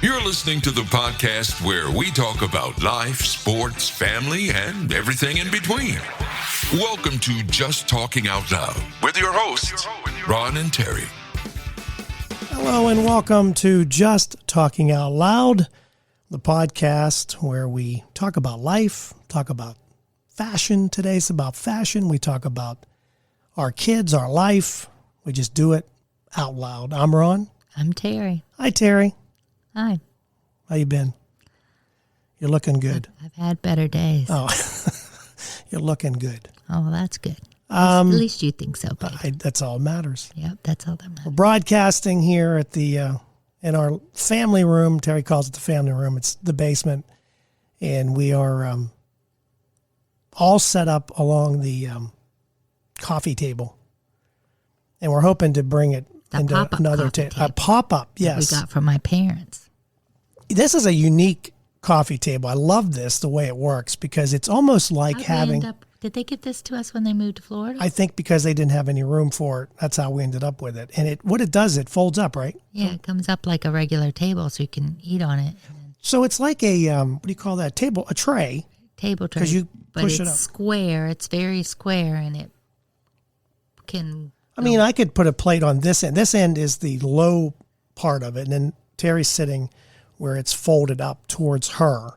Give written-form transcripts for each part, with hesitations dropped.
You're listening to the podcast where we talk about life, sports, family, and everything in between. Welcome to Just Talking Out Loud with your hosts, Ron and Terry. Hello and welcome to Just Talking Out Loud, the podcast where we talk about life, talk about fashion. Today's about fashion. We talk about our kids, our life. We just do it out loud. I'm Ron. I'm Terry. Hi, Terry. Hi. How you been? You're looking good. I've had better days. Oh, you're looking good. Oh, well, that's good. At least you think so, babe. That's all that matters. Yep, that's all that matters. We're broadcasting here at the in our family room. Terry calls it the family room. It's the basement, and we are all set up along the coffee table, and we're hoping to bring it into another table. A pop-up, yes. We got from my parents. This is a unique coffee table. I love this, the way it works, because it's almost like Did they get this to us when they moved to Florida? I think because they didn't have any room for it. That's how we ended up with it. And what it does, it folds up, right? Yeah, it comes up like a regular table, so you can eat on it. So it's like a, what do you call that? A tray. Table tray. Because you push it up. But it's square. It's very square, and it can... I mean, I could put a plate on this end. This end is the low part of it, and then Terry's sitting where it's folded up towards her.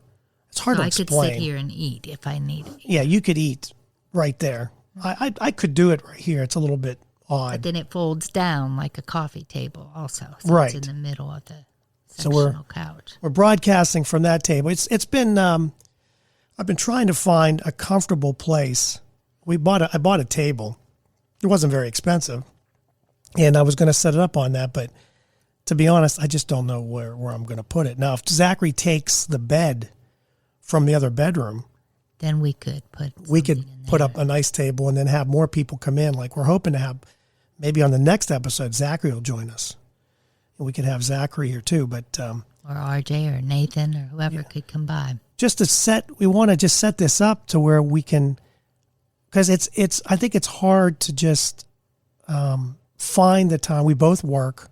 It's hard to explain. I could sit here and eat if I need it. Yeah, you could eat right there. I could do it right here. It's a little bit odd. But then it folds down like a coffee table also. So right. It's in the middle of the sectional couch. We're broadcasting from that table. It's been I've been trying to find a comfortable place. I bought a table. It wasn't very expensive, and I was going to set it up on that, but to be honest, I just don't know where I'm going to put it. Now, if Zachary takes the bed from the other bedroom, then we could put up a nice table and then have more people come in. Like we're hoping to have, maybe on the next episode, Zachary will join us, and we could have Zachary here too. But or RJ or Nathan or whoever could come by. We want to just set this up to where we can. Because I think it's hard to just find the time. We both work,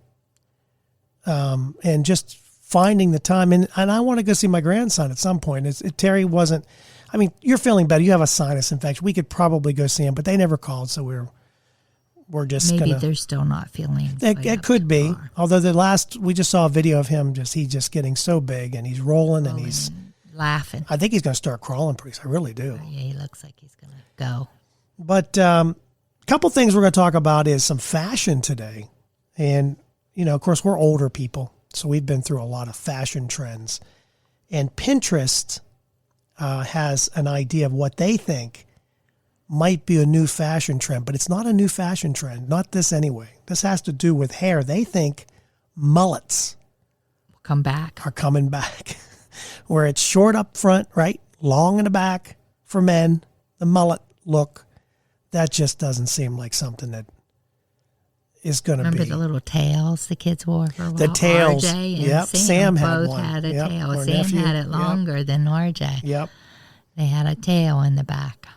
and just finding the time. And I want to go see my grandson at some point. Terry wasn't. I mean, you're feeling better. You have a sinus infection. We could probably go see him, but they never called, so we're just maybe they're still not feeling. It could be. Far. Although we just saw a video of him. He's just getting so big, and he's rolling, and he's laughing. I think he's going to start crawling pretty soon. I really do. Yeah, he looks like he's going to go. But a couple things we're going to talk about is some fashion today. And, of course, we're older people, so we've been through a lot of fashion trends. And Pinterest has an idea of what they think might be a new fashion trend, but it's not a new fashion trend. Not this anyway. This has to do with hair. They think mullets are coming back. Where it's short up front, right? Long in the back for men, the mullet look. That just doesn't seem like something that is going to be. Remember the little tails the kids wore for a while? The tails. RJ and Sam had both one. had a tail. Our Sam nephew. had it longer than RJ. Yep. They had a tail in the back.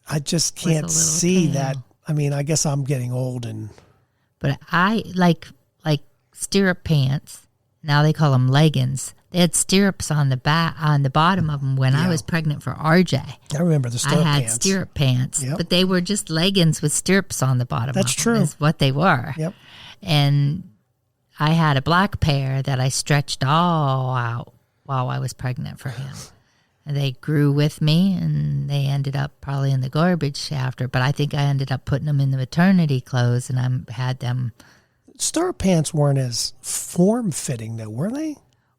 I just can't see that. I mean, I guess I'm getting old But I like stirrup pants. Now they call them leggings. They had stirrups on the bottom of them when I was pregnant for RJ. I remember the stirrup pants. I had stirrup pants, but they were just leggings with stirrups on the bottom. That's true. Is what they were. Yep. And I had a black pair that I stretched all out while I was pregnant for him. And they grew with me, and they ended up probably in the garbage after. But I think I ended up putting them in the maternity clothes, and I had them. Stirrup pants weren't as form-fitting, though, were they?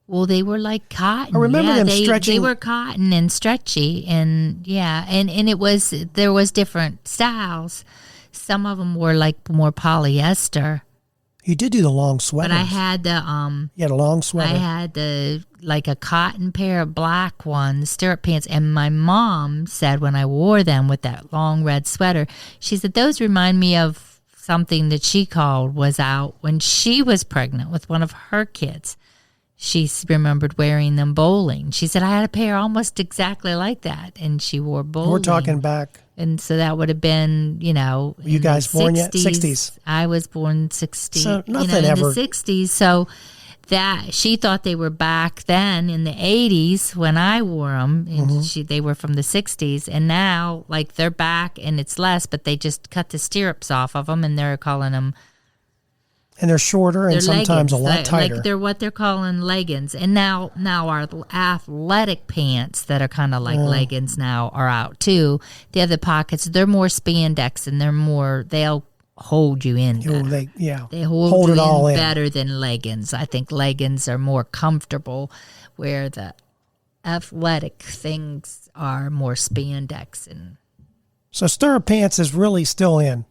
Well, they were like cotton. I remember them stretching. They were cotton and stretchy, and there was different styles. Some of them were like more polyester. You did do the long sweaters. But I had the You had a long sweater. I had a cotton pair of black ones, stirrup pants, and my mom said when I wore them with that long red sweater, she said those remind me of something that she called was out when she was pregnant with one of her kids. She remembered wearing them bowling. She said, I had a pair almost exactly like that, and she wore bowling. We're talking back. And so that would have been, You guys born yet? 60s. I was born 60s. So nothing in ever. the 60s. So that she thought they were back then in the 80s when I wore them, and they were from the 60s, and now like they're back and it's less, but they just cut the stirrups off of them and they're calling them. And they're shorter and sometimes leggings, a lot tighter. Like they're what they're calling leggings. And now our athletic pants that are kind of like leggings now are out too. They have the pockets. They're more spandex and they'll hold you in better. They hold it you all in better than leggings. I think leggings are more comfortable, where the athletic things are more spandex. And so stirrup pants is really still in.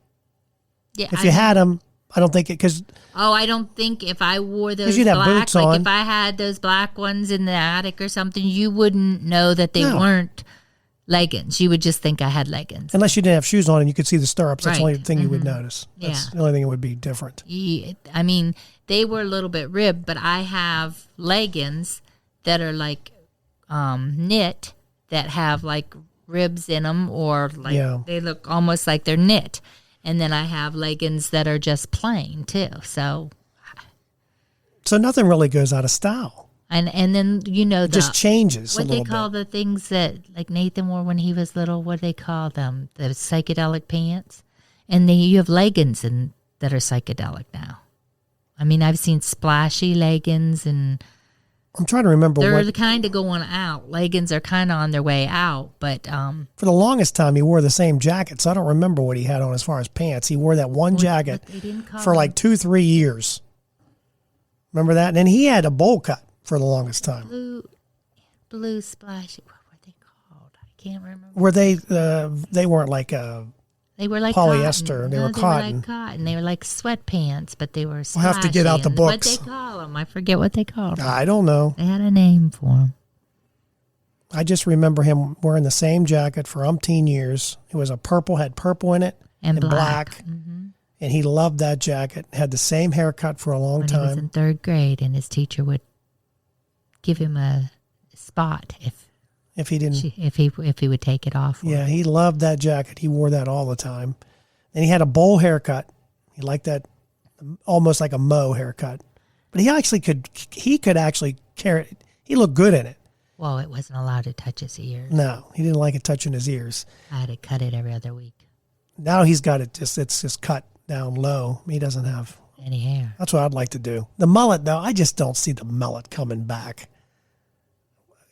yeah, If you had them, I don't think it, because I don't think if I wore those you'd have black, boots like on. if I had those black ones in the attic or something, you wouldn't know that they weren't leggings. You would just think I had leggings. unless you didn't have shoes on and you could see the stirrups, that's the Right. only thing you would notice. That's Yeah. the only thing that would be different. I mean, they were a little bit ribbed, but I have leggings that are like knit, that have like ribs in them, or like they look almost like they're knit. And then I have leggings that are just plain too. So nothing really goes out of style. and then It just changes a what little they call bit. the things that like Nathan wore when he was little. What do they call them? The psychedelic pants. And you have leggings that are psychedelic now. I mean, I've seen splashy leggings, and I'm trying to remember they're kind of going out. Leggings are kind of on their way out, but for the longest time he wore the same jacket, so I don't remember what he had on as far as pants. He wore that one jacket they didn't call for like 2-3 years. Remember that? And then he had a bowl cut for the longest time. blue splashy. What were they called? I can't remember. Were they weren't like They were like polyester. Cotton. They were They cotton. were like cotton. They were like sweatpants, but they were We'll have to get out the splashy. And books. What they call them? I forget what they called them. I don't know. They had a name for them. I just remember him wearing the same jacket for umpteen years. It was had purple in it And black. And he loved that jacket. Had the same haircut for a long When he was time. in third grade, and his teacher would give him a spot If he didn't, if he would take it off. yeah, he loved that jacket. He wore that all the time. And he had a bowl haircut. He liked that, almost like a Mo haircut. But he could actually carry it. He looked good in it. Well, it wasn't allowed to touch his ears. No, he didn't like it touching his ears. I had to cut it every other week. Now he's got it it's just cut down low. He doesn't have, Any hair. that's what I'd like to do. The mullet, though, I just don't see the mullet coming back.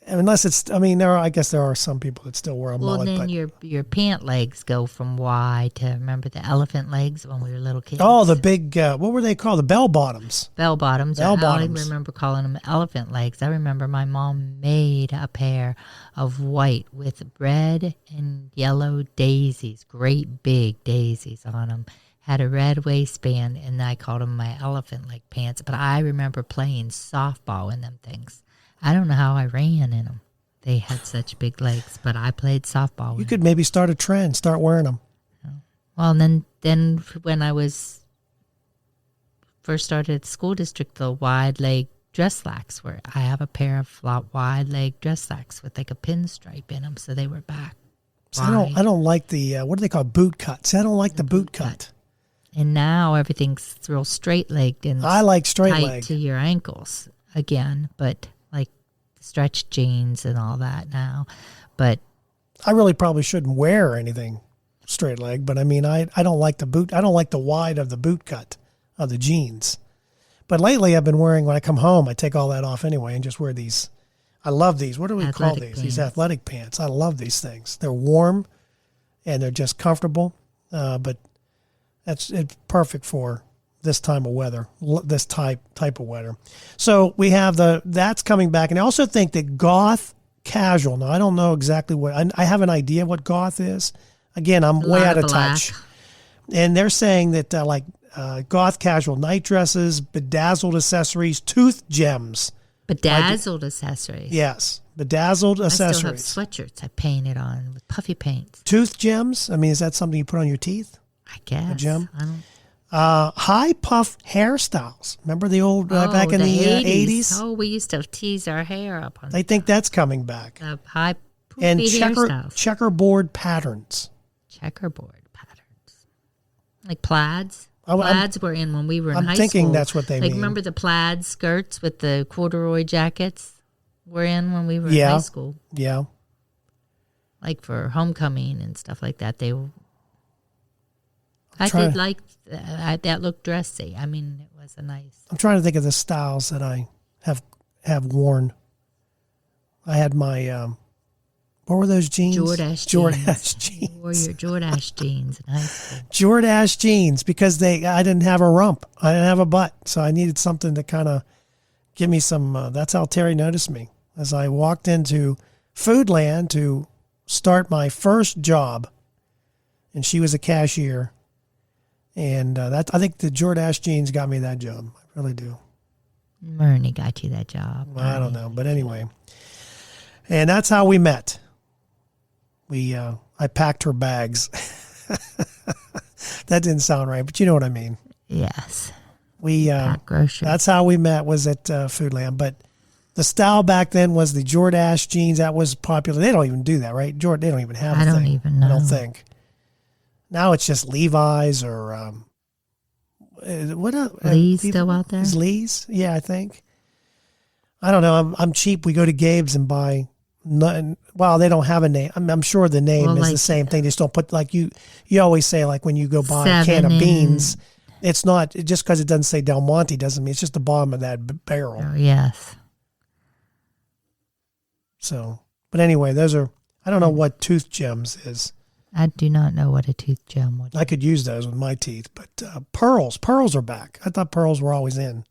Unless I guess there are some people that still wear a Well, mullet. then But your pant legs go from wide to, remember the elephant legs when we were little kids? oh, the big, what were they called? The bell bottoms. Bell bottoms. Bell I bottoms. remember calling them elephant legs. I remember my mom made a pair of white with red and yellow daisies, great big daisies on them. Had a red waistband, and I called them my elephant leg pants. But I remember playing softball in them things. I don't know how I ran in them. They had such big legs, but I played softball with You could maybe start a trend, start wearing them. Well, and then when I was first started at the school district, the wide leg dress slacks were. I have a pair of wide leg dress slacks with like a pinstripe in them, so they were back. So I don't like the what do they call boot cut? See, I don't like the boot cut. And now everything's real straight legged and I like straight tight leg. to your ankles again, but like stretch jeans and all that now. But I really probably shouldn't wear anything straight leg, but I mean, I don't like the boot. I don't like the wide of the boot cut of the jeans. But lately I've been wearing, when I come home, I take all that off anyway and just wear these. I love these. What do we call these? These athletic pants. I love these things. They're warm and they're just comfortable. But it's perfect for this time of weather, this type of weather. So we have that's coming back. And I also think that goth casual. Now, I don't know exactly what, I have an idea what goth is. Again, I'm way out of touch. And they're saying that goth casual night dresses, bedazzled accessories, tooth gems. bedazzled accessories. Yes, bedazzled accessories. I still have sweatshirts I painted on with puffy paints. Tooth gems. I mean, is that something you put on your teeth? I guess. A gem? I don't. High puff hairstyles. Remember the old back in the 80s? Oh, we used to tease our hair up on They think that's coming back. high poofy And hairstyles. checkerboard patterns. Checkerboard patterns. Like plaids. Plaids were in when we were in high school. I'm thinking that's what they like, mean. remember the plaid skirts with the corduroy jackets were in when we were in high school? Yeah. Like for homecoming and stuff like that. I did like that looked dressy. I mean, it was a nice. I'm trying to think of the styles that I have worn. I had my what were those jeans? Jordache jeans. You wore your Jordache jeans in high school. Jordache jeans, because I didn't have a rump. I didn't have a butt. So I needed something to kind of give me some, that's how Terry noticed me. As I walked into Foodland to start my first job, and she was a cashier. And I think the Jordache jeans got me that job. I really do. Murney got you that job. I don't know. But anyway. And that's how we met. I packed her bags. That didn't sound right, but you know what I mean. Yes. That's how we met, was at Foodland. But the style back then was the Jordache jeans. That was popular. They don't even do that, right? They don't even have a thing. I don't even know. I don't think. Now it's just Levi's or what else? Lee's still out there? Is Lee's? Yeah, I think. I don't know. I'm cheap. We go to Gabe's and buy nothing. Well, they don't have a name. I'm sure the name is the same thing. They just don't put, like you always say, like when you go buy a can of beans, it's not just because it doesn't say Del Monte doesn't mean it's just the bottom of that barrel. Oh, yes. So, but anyway, those are, I don't know what Tooth Gems is. I do not know what a tooth gem would be. I could use those with my teeth, but pearls are back. I thought pearls were always in.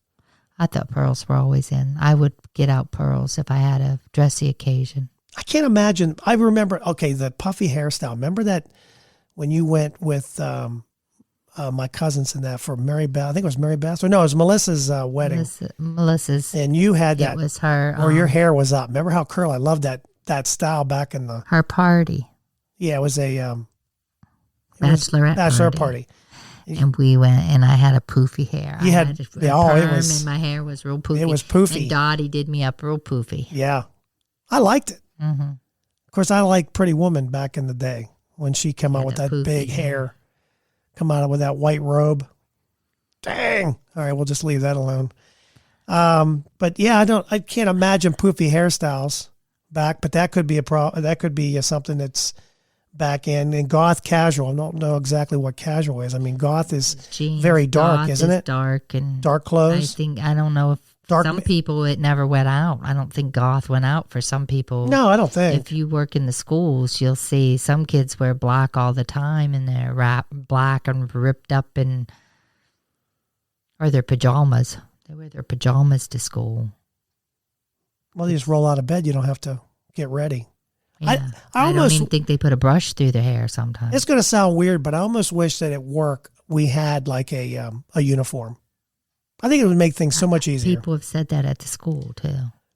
I thought pearls were always in. I would get out pearls if I had a dressy occasion. I can't imagine. I remember, the puffy hairstyle. Remember that when you went with my cousins and that for Mary Beth? I think it was Mary Beth. Or no, it was Melissa's wedding. Melissa's. And you had that. It was her. Or your hair was up. Remember how curly? I loved that style back in the. Her party. Yeah, it was a. Bachelorette party. And we went, and I had a poofy hair. You had a perm, it was, and my hair was real poofy. It was poofy. And Dottie did me up real poofy. Yeah, I liked it. Mm-hmm. Of course, I liked Pretty Woman back in the day when she came out with that big hair, come out with that white robe. Dang! All right, we'll just leave that alone. But yeah, I can't imagine poofy hairstyles back. But that could be that could be something that's back in. And goth casual. I don't know exactly what casual is. I mean, goth is very dark, isn't it? Dark and dark clothes. I don't know if some people it never went out. I don't think goth went out for some people. No, I don't think. If you work in the schools, you'll see some kids wear black all the time, and they're black and ripped up or their pajamas. They wear their pajamas to school. Well, you just roll out of bed. You don't have to get ready. Yeah. I don't even think they put a brush through their hair sometimes. It's going to sound weird, but I almost wish that at work we had like a uniform. I think it would make things so much easier. People have said that at the school too.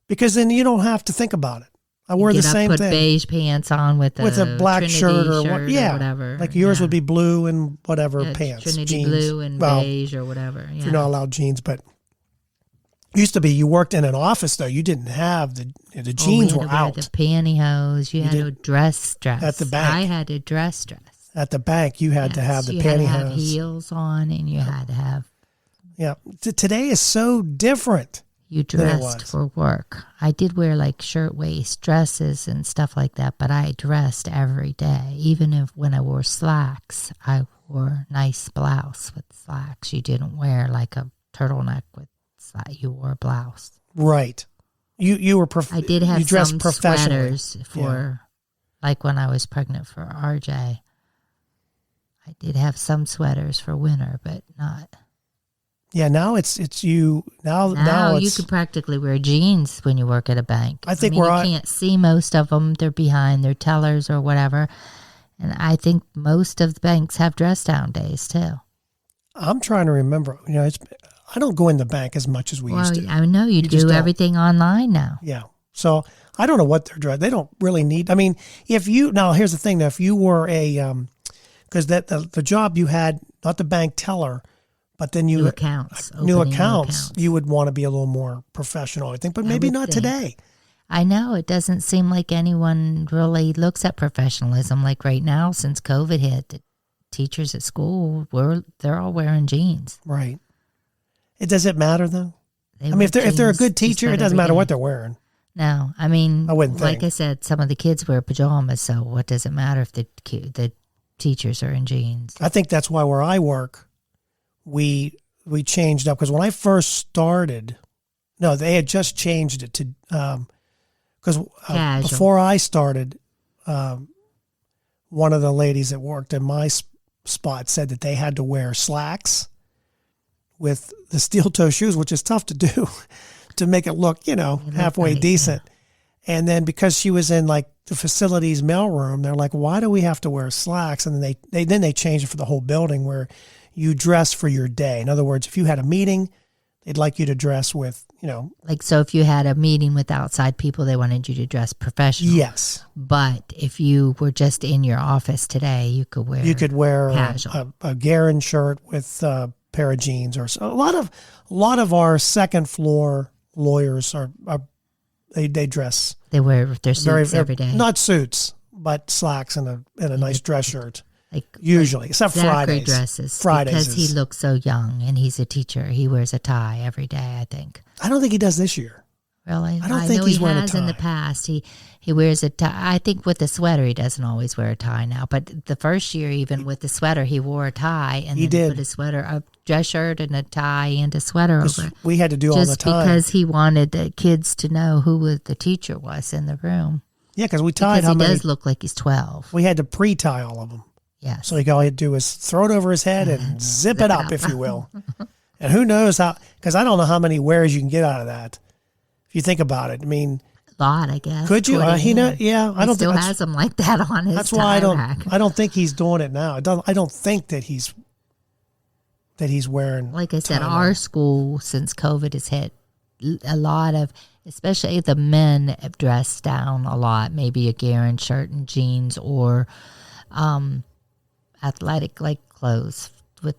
Because then you don't have to think about it. I wear the same thing. Put beige pants on with a black Trinity shirt or whatever. Like yours would be blue and whatever pants. Trinity jeans. blue and beige or whatever. Yeah. If you're not allowed jeans, but used to be you worked in an office though. You didn't have the jeans were out. The pantyhose. You had to dress. At the bank. I had to dress. At the bank, you had to have the pantyhose. You had to have heels on, and you had to have. Yeah, today is so different. You dressed for work. I did wear like shirtwaist dresses and stuff like that, but I dressed every day. Even when I wore slacks, I wore a nice blouse with slacks. You didn't wear like a turtleneck with slacks. You wore a blouse. Right. You were. I did have some sweaters for, like when I was pregnant for RJ. I did have some sweaters for winter, but not. Yeah, now it's you. Now you can practically wear jeans when you work at a bank. I think you can't see most of them. They're behind their tellers or whatever. And I think most of the banks have dress down days too. I'm trying to remember. I don't go in the bank as much as we used to. I know you do everything online now. Yeah. So I don't know what they're dressed. They don't really need. I mean, here's the thing. Now, if you were because the job you had, not the bank teller. But then new accounts, you would want to be a little more professional, I think, but maybe not today. I know it doesn't seem like anyone really looks at professionalism like right now since COVID hit. teachers at school they're all wearing jeans. Right. Does it matter though? They I mean, wear if they're a jeans good just teacher, about it doesn't every matter day. what they're wearing. No, I mean, I wouldn't like think. I said, some of the kids wear pajamas, so what does it matter if the teachers are in jeans? I think that's why where I work, we changed up because when I first started, no, they had just changed it to because Casual. before I started, one of the ladies that worked in my spot said that they had to wear slacks with the steel toe shoes, which is tough to do to make it look, halfway nice, decent. And then because she was in like the facilities mailroom, they're like, why do we have to wear slacks? And then they changed it for the whole building where you dress for your day. In other words, if you had a meeting, they'd like you to dress with, Like, so if you had a meeting with outside people, they wanted you to dress professional. yes. But if you were just in your office today, you could wear casual. a Garin shirt with a pair of jeans or so. A lot of our second floor lawyers they dress They wear their suits every day. Not suits, but slacks and a nice dress shirt. Like Usually, except Zachary Fridays. dresses Fridays because he looks so young and he's a teacher. He wears a tie every day, I think. I don't think he does this year. Really? I don't think know he's he wearing a has in the tie. past. He wears a tie. I think with the sweater, he doesn't always wear a tie now. But the first year, even with the sweater, he wore a tie and He then did. put a sweater, a dress shirt, and a tie and a sweater over it. We had to do all the Just time. because he wanted the kids to know who the teacher was in the room. Yeah, because we tied Because how he many. does look like he's 12. We had to pre-tie all of them. Yes. So all he had to do was throw it over his head and zip it up, if you will. And who knows how, because I don't know how many wears you can get out of that. If you think about it, I mean, A lot, I guess. could you? according to him. Yeah, I He don't still think that's, has them like that on his that's why tie rack. I don't think he's doing it now. I don't think that he's wearing. Like I said, tie our now. school, since COVID has hit, a lot of, especially the men have dressed down a lot, maybe a Garin shirt and jeans or athletic like clothes with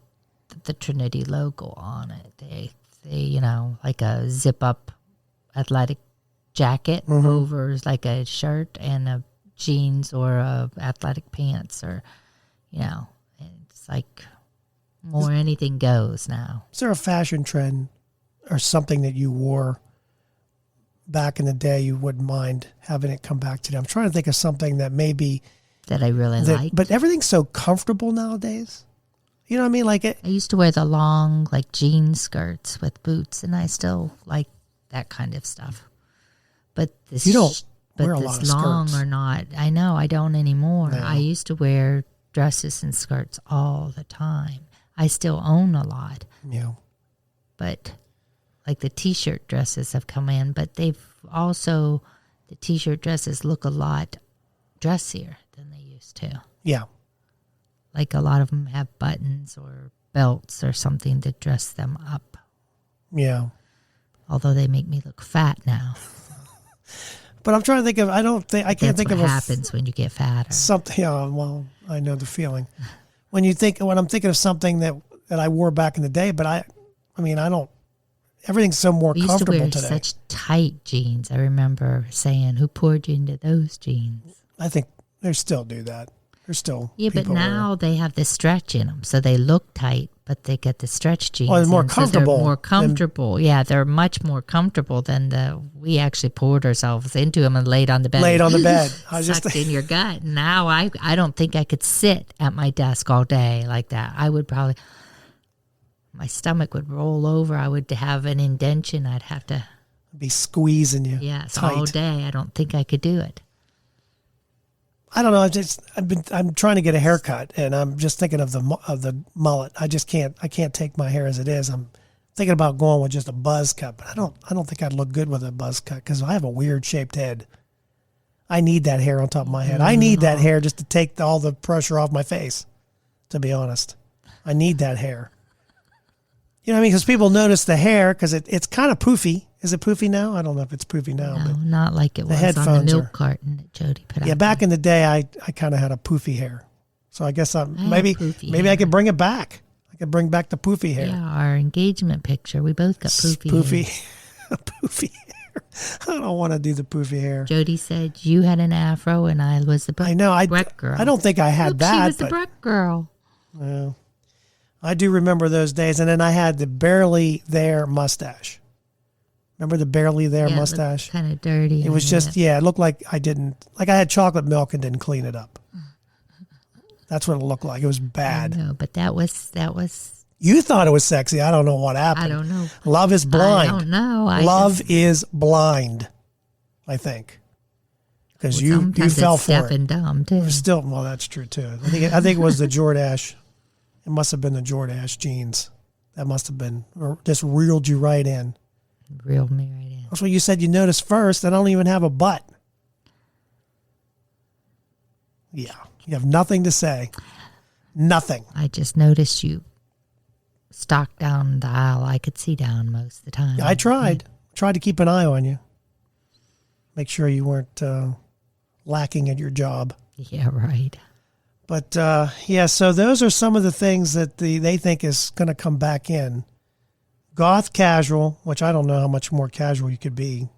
the Trinity logo on it. They like a zip up athletic jacket over like a shirt and a jeans or athletic pants or, it's like more anything goes now. Is there a fashion trend or something that you wore back in the day you wouldn't mind having it come back today? I'm trying to think of something that maybe That I really like. but everything's so comfortable nowadays. You know what I mean? Like it. I used to wear the long, like jean skirts with boots, and I still like that kind of stuff. But this, You don't but wear a this lot of long skirts. or not, I know I don't anymore. No. I used to wear dresses and skirts all the time. I still own a lot, but like the t-shirt dresses have come in, but they've also the t-shirt dresses look a lot dressier than they used to. Yeah. Like a lot of them have buttons or belts or something to dress them up. Yeah. Although they make me look fat now. But I'm trying to think of. I can't That's think what of happens when you get fatter. something. Yeah. Well, I know the feeling. When I'm thinking of something that I wore back in the day, but I mean, I don't. Everything's so more We used to comfortable wear today. such tight jeans. I remember saying, "Who poured you into those jeans?" I think they still do that. There's still Yeah, but people who- now they have the stretch in them, so they look tight, but they get the stretch jeans. Well, it's more in, so comfortable they're more than- comfortable. Yeah, they're much more comfortable than we actually poured ourselves into them and laid on the bed. laid on the bed. I was just Sucked in your gut. Now I don't think I could sit at my desk all day like that. I would probably, my stomach would roll over. I would have an indention. I'd have to, be squeezing you. yes, tight. all day. I don't think I could do it. I don't know. I'm trying to get a haircut, and I'm just thinking of the mullet. I can't take my hair as it is. I'm thinking about going with just a buzz cut, but I don't think I'd look good with a buzz cut because I have a weird shaped head. I need that hair on top of my head. I need that hair just to take all the pressure off my face. To be honest, I need that hair. You know what I mean? Because people notice the hair because it's kind of poofy. Is it poofy now? I don't know if it's poofy now. No, But not like it was on the headphones milk are- carton that Jody put out. yeah, back in the day, I kind of had a poofy hair. So I guess maybe poofy I hair. could bring it back. I could bring back the poofy hair. Yeah, our engagement picture, we both got poofy. Poofy, hair. poofy hair. I don't want to do the poofy hair. Jody said you had an afro and I was the I know. Breck girl. I don't think I had Oop, that. she was the but Breck girl. Yeah. I do remember those days. And then I had the barely there mustache. Remember the barely there mustache? Kind of dirty. It was just, it looked like I had chocolate milk and didn't clean it up. That's what it looked like. It was bad. No, but that was. You thought it was sexy. I don't know what happened. I don't know. Love is blind. I don't know. Love is blind, I think. Because you fell for it. And dumb too. Still, well, that's true too. I think it was the Jordache. It must have been the Jordache jeans. That must have been just reeled you right in. Reeled me right in. That's what you said you noticed first. I don't even have a butt. Yeah, you have nothing to say. Nothing. I just noticed you stalked down the aisle. I could see down most of the time. I tried. Tried to keep an eye on you. Make sure you weren't lacking at your job. Yeah, right. But, so those are some of the things that they think is going to come back in. Goth casual, which I don't know how much more casual you could be.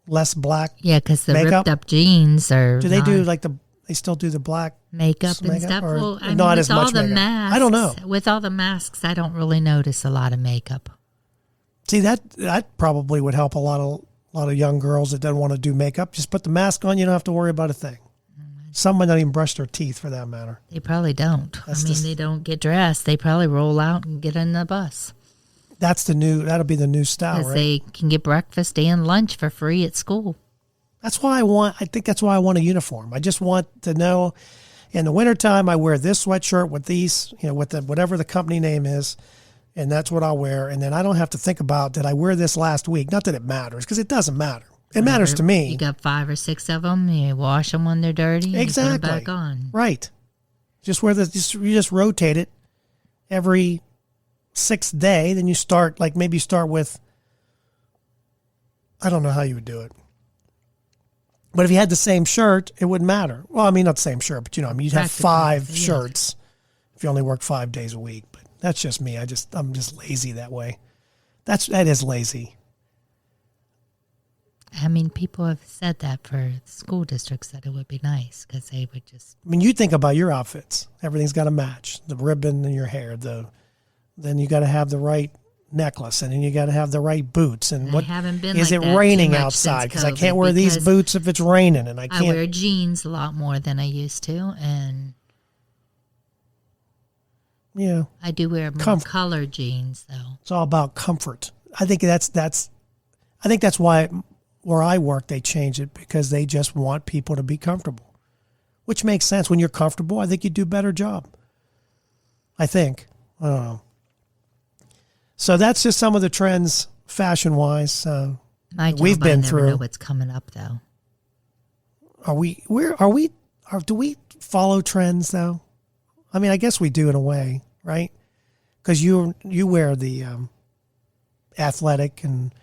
Less black. Yeah, because the makeup. ripped up jeans are. Do they do they still do the black makeup and stuff? Well, I mean, not with as all much the makeup. masks, I don't know. With all the masks, I don't really notice a lot of makeup. See, that probably would help a lot of young girls that don't want to do makeup. Just put the mask on. You don't have to worry about a thing. Some might not even brush their teeth, for that matter. They probably don't. They don't get dressed. They probably roll out and get in the bus. That'll be the new style, Because right? they can get breakfast and lunch for free at school. That's why I think that's why I want a uniform. I just want to know, in the wintertime, I wear this sweatshirt with these, with whatever the company name is, and that's what I'll wear. And then I don't have to think about, did I wear this last week? Not that it matters, because it doesn't matter. It matters to me. You got 5 or 6 of them. You wash them when they're dirty. Exactly. You put them back on. Right. Just you just rotate it every 6th day. Then you start with, I don't know how you would do it. But if you had the same shirt, it wouldn't matter. Well, I mean, not the same shirt, but you'd have 5 shirts if you only work 5 days a week. But that's just me. I'm just lazy that way. That is lazy. I mean, people have said that for school districts, that it would be nice because they would just. I mean, you think about your outfits. Everything's got to match. The ribbon in your hair. Then you got to have the right necklace, and then you got to have the right boots. And what haven't been is like it that raining too much outside? since Because I can't wear COVID, these boots if it's raining, and I can't. I wear jeans a lot more than I used to, and yeah, I do wear more colored jeans though. It's all about comfort. I think that's why where I work they change it, because they just want people to be comfortable, which makes sense. When you're comfortable, I think you do a better job. I think. I don't know. So that's just some of the trends fashion wise. We've been through. I never know what's coming up though. Do we follow trends though? I mean, I guess we do in a way, right? Because you wear the athletic and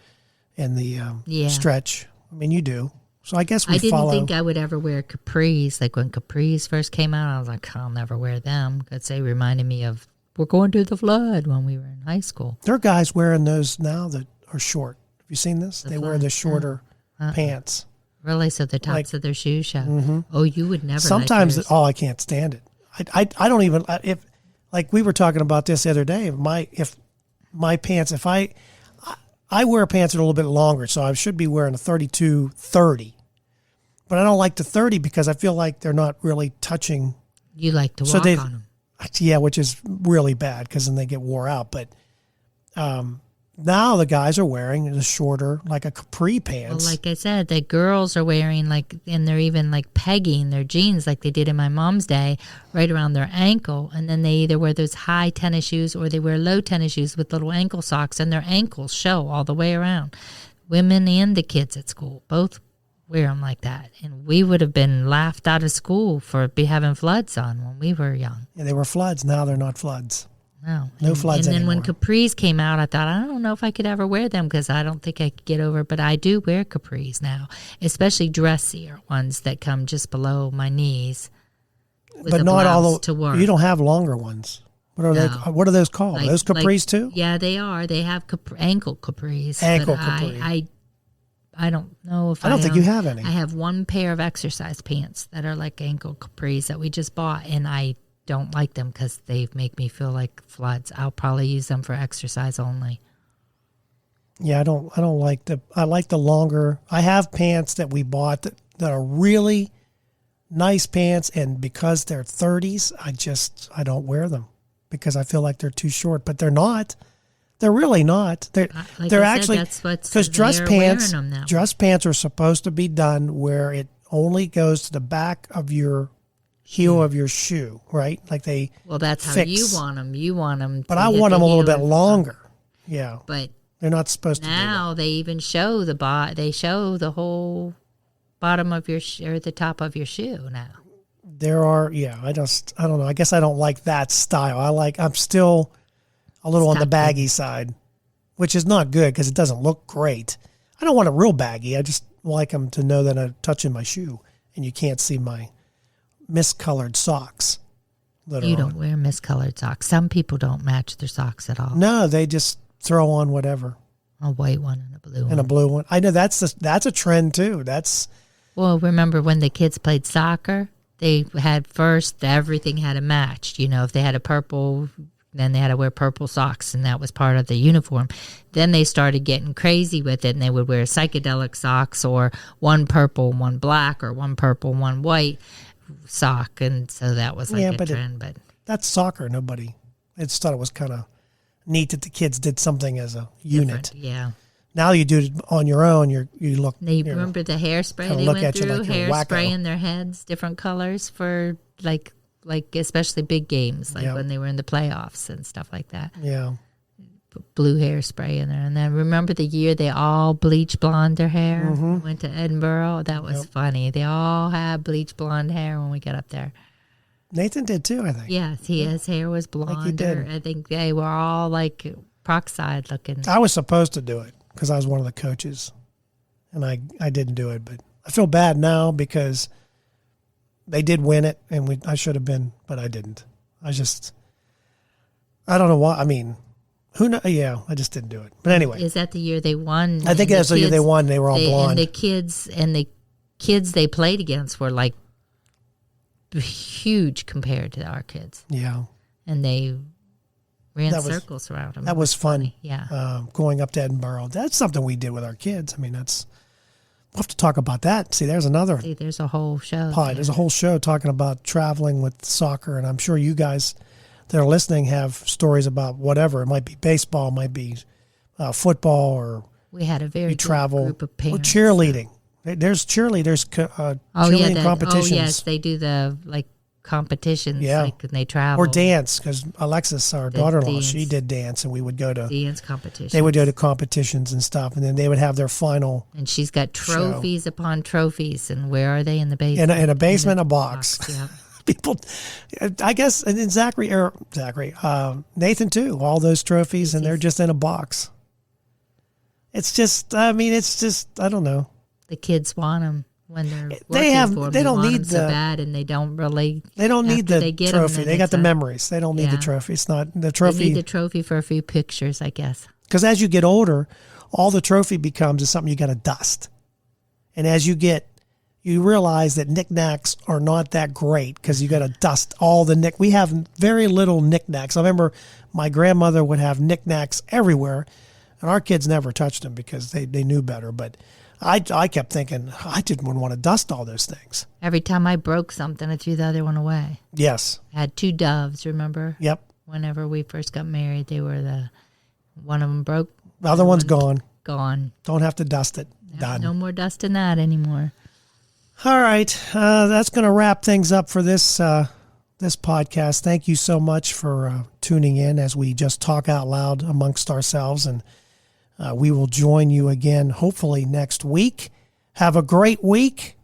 the stretch. I mean, you do. So I guess we follow. I didn't think I would ever wear capris. Like when capris first came out, I was like, I'll never wear them because they reminded me of we're going to the flood when we were in high school. There are guys wearing those now that are short. Have you seen this? They wear the shorter pants. Really? So the tops of their shoes show. Mm-hmm. Oh, you would never. Sometimes, I can't stand it. I don't even, if like we were talking about this the other day, if my pants, if I wear pants that are a little bit longer, so I should be wearing a 32-30, but I don't like the 30 because I feel like they're not really touching. You like to walk on them. Yeah, which is really bad because then they get wore out. But now the guys are wearing the shorter, like a capri pants. Well, like I said, the girls are wearing and they're even pegging their jeans like they did in my mom's day, right around their ankle. And then they either wear those high tennis shoes or they wear low tennis shoes with little ankle socks, and their ankles show all the way around. Women and the kids at school both wear them like that. And we would have been laughed out of school for having floods on when we were young. Yeah, they were floods. Now they're not floods. No floods And then anymore. when capris came out, I thought, I don't know if I could ever wear them because I don't think I could get over it. But I do wear capris now, especially dressier ones that come just below my knees. But not all to work. You don't have longer ones. What are they? What are those called? Those capris too? Yeah, they are. They have ankle capris. Ankle but capri. I don't know if I don't think you have any. I have one pair of exercise pants that are like ankle capris that we just bought, and I don't like them because they make me feel like floods. I'll probably use them for exercise only. Yeah, I don't like I like the longer. I have pants that we bought that are really nice pants, and because they're 30s, I don't wear them because I feel like they're too short, but they're not. They're really not. They're actually, because dress pants are supposed to be done where it only goes to the back of your heel of your shoe, right? Like they that's fix. how you want them. You want them, but I want them a little bit longer. Yeah, but they're not supposed to. Now they even show they show the whole bottom of your or the top of your shoe now. There are, I don't know. I guess I don't like that style. I'm still a little on the baggy side, which is not good because it doesn't look great. I don't want it real baggy. I just like them to know that I'm touching my shoe and you can't see my miscolored socks. You don't wear miscolored socks. Some people don't match their socks at all. No, they just throw on whatever. A white one and a blue one. And a blue one. I know that's a trend too. Well, remember when the kids played soccer? They had first, everything had a match. If they had a purple, then they had to wear purple socks, and that was part of the uniform. Then they started getting crazy with it, and they would wear psychedelic socks or one purple, one black, or one purple, one white sock. And so that was like a trend. But that's soccer. Nobody. I just thought it was kind of neat that the kids did something as a unit. Yeah. Now you do it on your own. You look. Remember the hairspray they went through? Hairspray in their heads, different colors for like especially big games, like when they were in the playoffs and stuff like that. Yeah. Blue hairspray in there. And then remember the year they all bleached blonde their hair? Mm-hmm. Went to Edinburgh. That was funny. They all had bleached blonde hair when we got up there. Nathan did too, I think. Yes, his hair was blonde. Like he did. I think they were all like peroxide looking. I was supposed to do it because I was one of the coaches, and I didn't do it. But I feel bad now because they did win it, and I should have been, but I didn't. I don't know why. I mean, who knows? Yeah, I just didn't do it. But anyway, is that the year they won? I think that's the year they won. They were all blonde. And the kids they played against were like huge compared to our kids. Yeah, and they ran circles around them. That was fun. Funny. Yeah, going up to Edinburgh. That's something we did with our kids. I mean, we'll have to talk about that. There's a whole show. There's a whole show talking about traveling with soccer, and I'm sure you guys that are listening have stories about whatever. It might be baseball, it might be football, or we had a very good group of parents. Or cheerleading. There's cheerleading competitions. Oh yes, they do the competitions. Yeah, and they travel or dance because Alexis, our daughter-in-law, she did dance, and we would go to dance competitions. They would go to competitions and stuff, and then they would have their final. And she's got trophies upon trophies. And where are they in the basement? In a basement, a box. Yeah. People, I guess, and then Zachary, Nathan too. All those trophies, and they're just in a box. It's just, I don't know. The kids want them when they're they don't need so bad, and they don't really. They don't need the trophy. They got the memories. They don't need the trophy. It's not the trophy. They need the trophy for a few pictures, I guess. Because as you get older, all the trophy becomes is something you got to dust, and as you realize that knickknacks are not that great because you got to dust all the We have very little knickknacks. I remember my grandmother would have knickknacks everywhere, and our kids never touched them because they knew better. But I kept thinking, I didn't want to dust all those things. Every time I broke something, I threw the other one away. Yes. I had 2 doves, remember? Yep. Whenever we first got married, one of them broke. The other one's gone. Gone. Don't have to dust it. Done. No more dusting that anymore. All right. That's going to wrap things up for this podcast. Thank you so much for tuning in as we just talk out loud amongst ourselves, and we will join you again hopefully next week. Have a great week,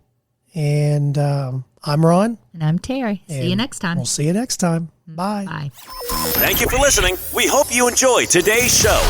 and I'm Ron. And I'm Terry. See you next time. We'll see you next time. Bye. Bye. Thank you for listening. We hope you enjoyed today's show.